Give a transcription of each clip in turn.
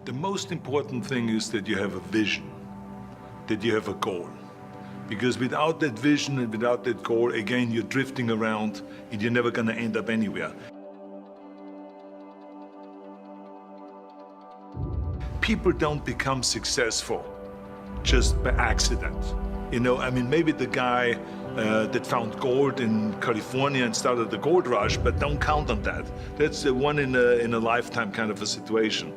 The most important thing is that you have a vision, that you have a goal. Because without that vision and without that goal, again, you're drifting around and you're never gonna end up anywhere. People don't become successful just by accident. You know, I mean, maybe the guy that found gold in California and started the gold rush, but don't count on that. That's the one in a lifetime kind of a situation.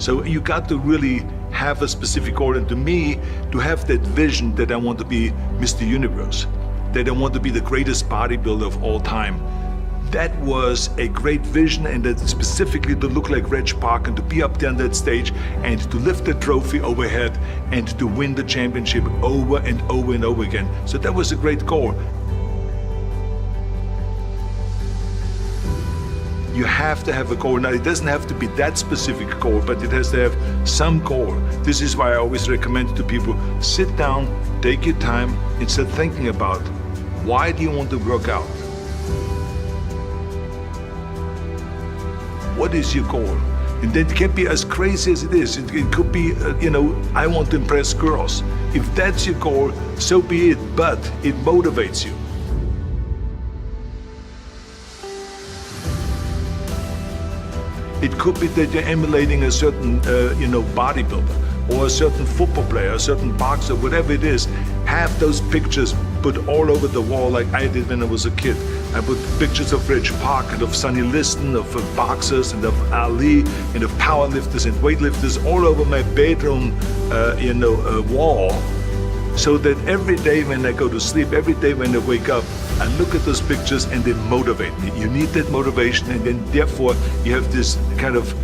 So you got to really have a specific goal, and to me, to have that vision that I want to be Mr. Universe, that I want to be the greatest bodybuilder of all time. That was a great vision, and that specifically to look like Reg Park and to be up there on that stage and to lift the trophy overhead and to win the championship over and over and over again. So that was a great goal. You have to have a goal. Now, it doesn't have to be that specific goal, but it has to have some goal. This is why I always recommend to people, sit down, take your time, and start thinking about, why do you want to work out? What is your goal? And that can be as crazy as it is. It could be, I want to impress girls. If that's your goal, so be it, but it motivates you. It could be that you're emulating a certain, bodybuilder or a certain football player, a certain boxer, whatever it is. Have those pictures put all over the wall like I did when I was a kid. I put pictures of Reg Park and of Sonny Liston, of boxers and of Ali and of powerlifters and weightlifters all over my bedroom, wall. So that every day when I go to sleep, every day when I wake up, I look at those pictures and they motivate me. You need that motivation, and then therefore you have this kind of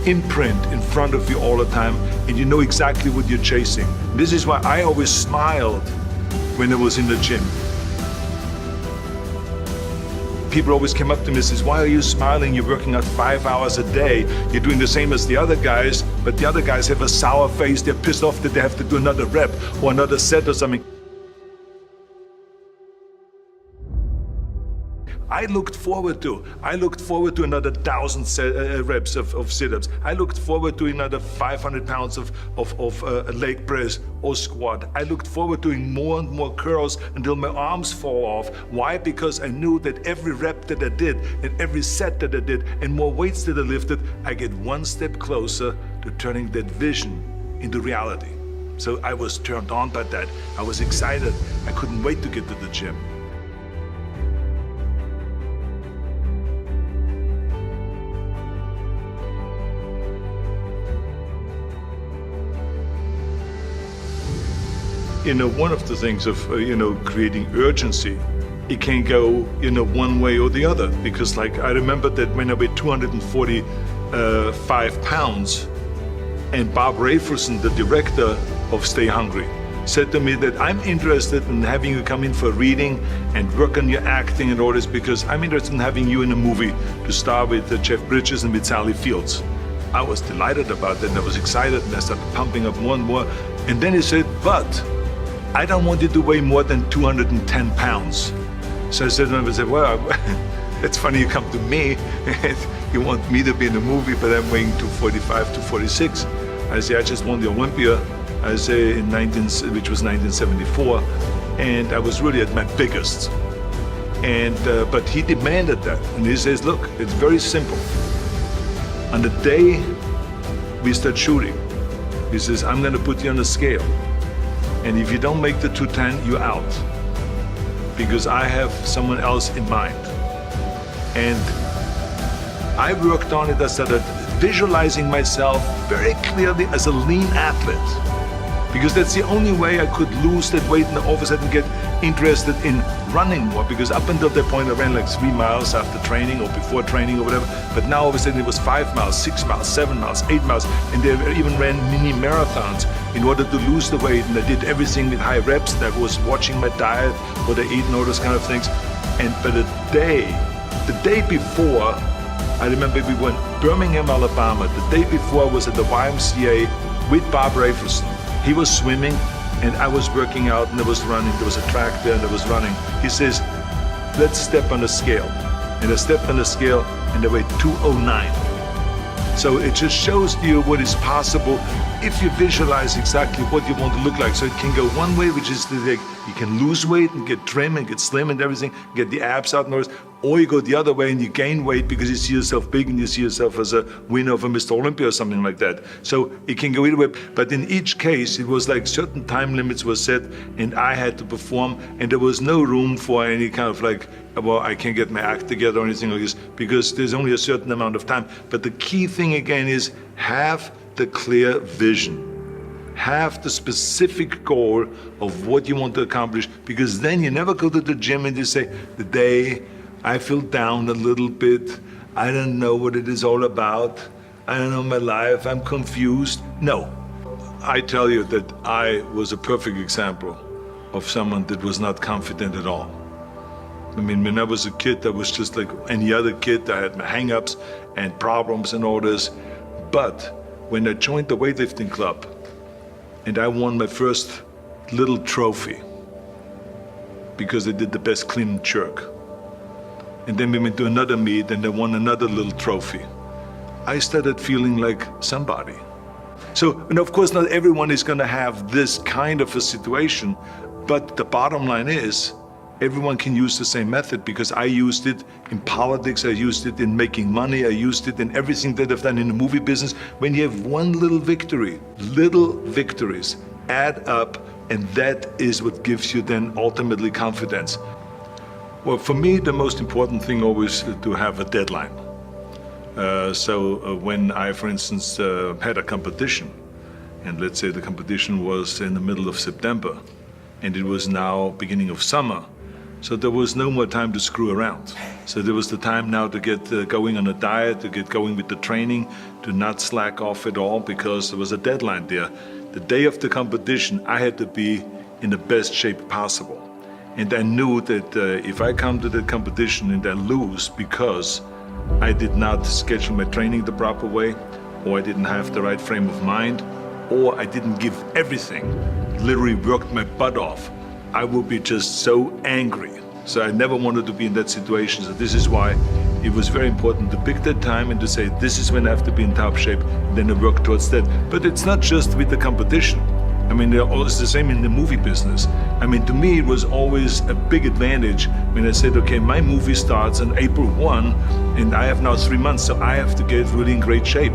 imprint in front of you all the time, and you know exactly what you're chasing. This is why I always smiled when I was in the gym. People always came up to me and says, why are you smiling? You're working out 5 hours a day. You're doing the same as the other guys, but the other guys have a sour face. They're pissed off that they have to do another rep or another set or something. I looked forward to another 1,000 reps of sit-ups. I looked forward to another 500 pounds of leg press or squat. I looked forward to doing more and more curls until my arms fall off. Why? Because I knew that every rep that I did and every set that I did and more weights that I lifted, I get one step closer to turning that vision into reality. So I was turned on by that. I was excited. I couldn't wait to get to the gym. One of the things of, creating urgency, it can go, one way or the other. Because I remember that when I weighed 245 pounds, and Bob Rafelson, the director of Stay Hungry, said to me that I'm interested in having you come in for a reading and work on your acting and all this, because I'm interested in having you in a movie to star with Jeff Bridges and with Sally Fields. I was delighted about that, and I was excited, and I started pumping up more and more. And then he said, but I don't want you to weigh more than 210 pounds. So I said, well, it's funny you come to me, you want me to be in the movie, but I'm weighing 245, 246. I say, I just won the Olympia, I say, which was 1974, and I was really at my biggest. And but he demanded that, and he says, look, it's very simple. On the day we start shooting, he says, I'm gonna put you on a scale. And if you don't make the 210, you're out. Because I have someone else in mind. And I worked on it. I started visualizing myself very clearly as a lean athlete. Because that's the only way I could lose that weight and all of a sudden get interested in running more. Because up until that point I ran like 3 miles after training or before training or whatever. But now all of a sudden it was 5 miles, 6 miles, 7 miles, 8 miles. And they even ran mini marathons in order to lose the weight. And I did everything with high reps. And I was watching my diet, what I eat and all those kind of things. And but the day before, I remember we went to Birmingham, Alabama. The day before I was at the YMCA with Bob Rafelson. He was swimming and I was working out and I was running. There was a track there and I was running. He says, let's step on the scale. And I stepped on the scale and I weighed 209. So it just shows you what is possible if you visualize exactly what you want to look like. So it can go one way, which is like you can lose weight and get trim and get slim and everything, get the abs out and all this. Or you go the other way and you gain weight because you see yourself big and you see yourself as a winner of a Mr. Olympia or something like that. So it can go either way. But in each case, it was like certain time limits were set and I had to perform, and there was no room for any kind of like, well, I can't get my act together or anything like this because there's only a certain amount of time. But the key thing again is have the clear vision. Have the specific goal of what you want to accomplish, because then you never go to the gym and you say, the day I feel down a little bit, I don't know what it is all about, I don't know my life, I'm confused. No, I tell you that I was a perfect example of someone that was not confident at all. I mean, when I was a kid, I was just like any other kid. I had my hang-ups and problems and all this. But when I joined the weightlifting club and I won my first little trophy because I did the best clean and jerk, and then we went to another meet and I won another little trophy, I started feeling like somebody. So, and of course not everyone is gonna have this kind of a situation, but the bottom line is, everyone can use the same method, because I used it in politics, I used it in making money, I used it in everything that I've done in the movie business. When you have one little victory, little victories add up, and that is what gives you then ultimately confidence. Well, for me, the most important thing always is to have a deadline. So when I, for instance, had a competition, and let's say the competition was in the middle of September, and it was now beginning of summer, so there was no more time to screw around. So there was the time now to get going on a diet, to get going with the training, to not slack off at all, because there was a deadline there. The day of the competition, I had to be in the best shape possible. And I knew that if I come to the competition and I lose because I did not schedule my training the proper way, or I didn't have the right frame of mind, or I didn't give everything, literally worked my butt off, I would be just so angry. So I never wanted to be in that situation. So this is why it was very important to pick that time and to say, this is when I have to be in top shape, and then to work towards that. But it's not just with the competition. I mean, it's the same in the movie business. I mean, to me, it was always a big advantage when I said, okay, my movie starts on April 1, and I have now 3 months, so I have to get really in great shape.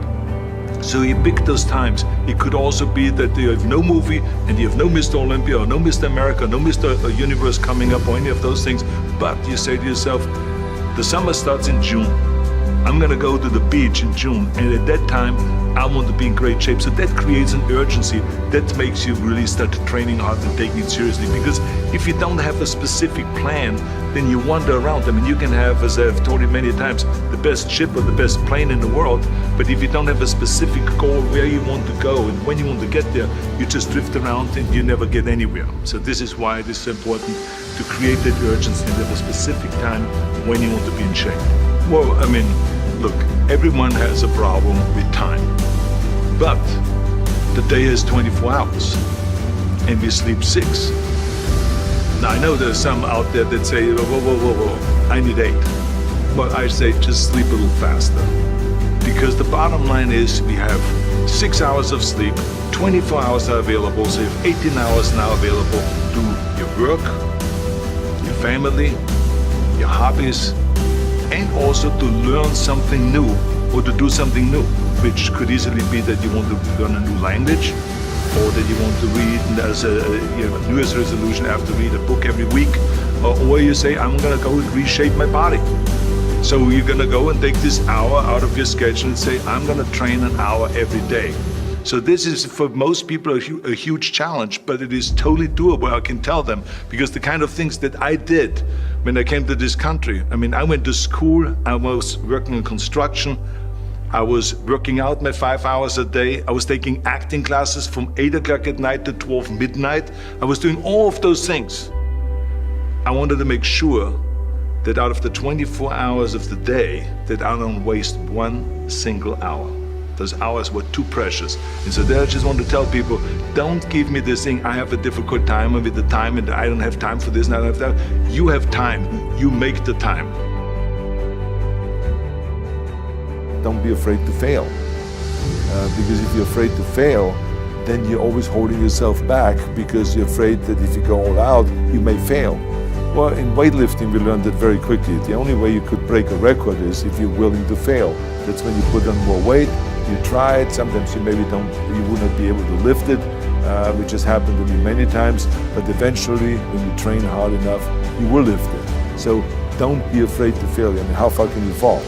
So you pick those times. It could also be that you have no movie and you have no Mr. Olympia or no Mr. America, no Mr. Universe coming up or any of those things. But you say to yourself, the summer starts in June. I'm gonna go to the beach in June, and at that time, I want to be in great shape. So that creates an urgency that makes you really start training hard and taking it seriously. Because if you don't have a specific plan, then you wander around. I mean, you can have, as I've told you many times, the best ship or the best plane in the world, but if you don't have a specific goal where you want to go and when you want to get there, you just drift around and you never get anywhere. So this is why it is important to create that urgency and have a specific time when you want to be in shape. Well, I mean, look, everyone has a problem with time, but the day has 24 hours and we sleep 6. Now, I know there's some out there that say, whoa, I need 8. But I say just sleep a little faster. Because the bottom line is we have 6 hours of sleep, 24 hours are available, so you have 18 hours now available to do your work, your family, your hobbies, and also to learn something new or to do something new, which could easily be that you want to learn a new language, or that you want to read as a New Year's resolution, I have to read a book every week, or you say, I'm gonna go and reshape my body. So you're gonna go and take this hour out of your schedule and say, I'm gonna train an hour every day. So this is, for most people, a huge challenge, but it is totally doable, I can tell them, because the kind of things that I did when I came to this country, I mean, I went to school, I was working in construction, I was working out my 5 hours a day, I was taking acting classes from 8 o'clock at night to 12 midnight, I was doing all of those things. I wanted to make sure that out of the 24 hours of the day, that I don't waste one single hour. Those hours were too precious. And so there I just want to tell people, don't give me this thing, I have a difficult time with the time and I don't have time for this and I don't have that. You have time, you make the time. don't be afraid to fail. Because if you're afraid to fail, then you're always holding yourself back because you're afraid that if you go all out, you may fail. Well, in weightlifting, we learned that very quickly. The only way you could break a record is if you're willing to fail. That's when you put on more weight, you try it, sometimes you maybe you would not be able to lift it, which has happened to me many times, but eventually, when you train hard enough, you will lift it. So don't be afraid to fail. I mean, how far can you fall?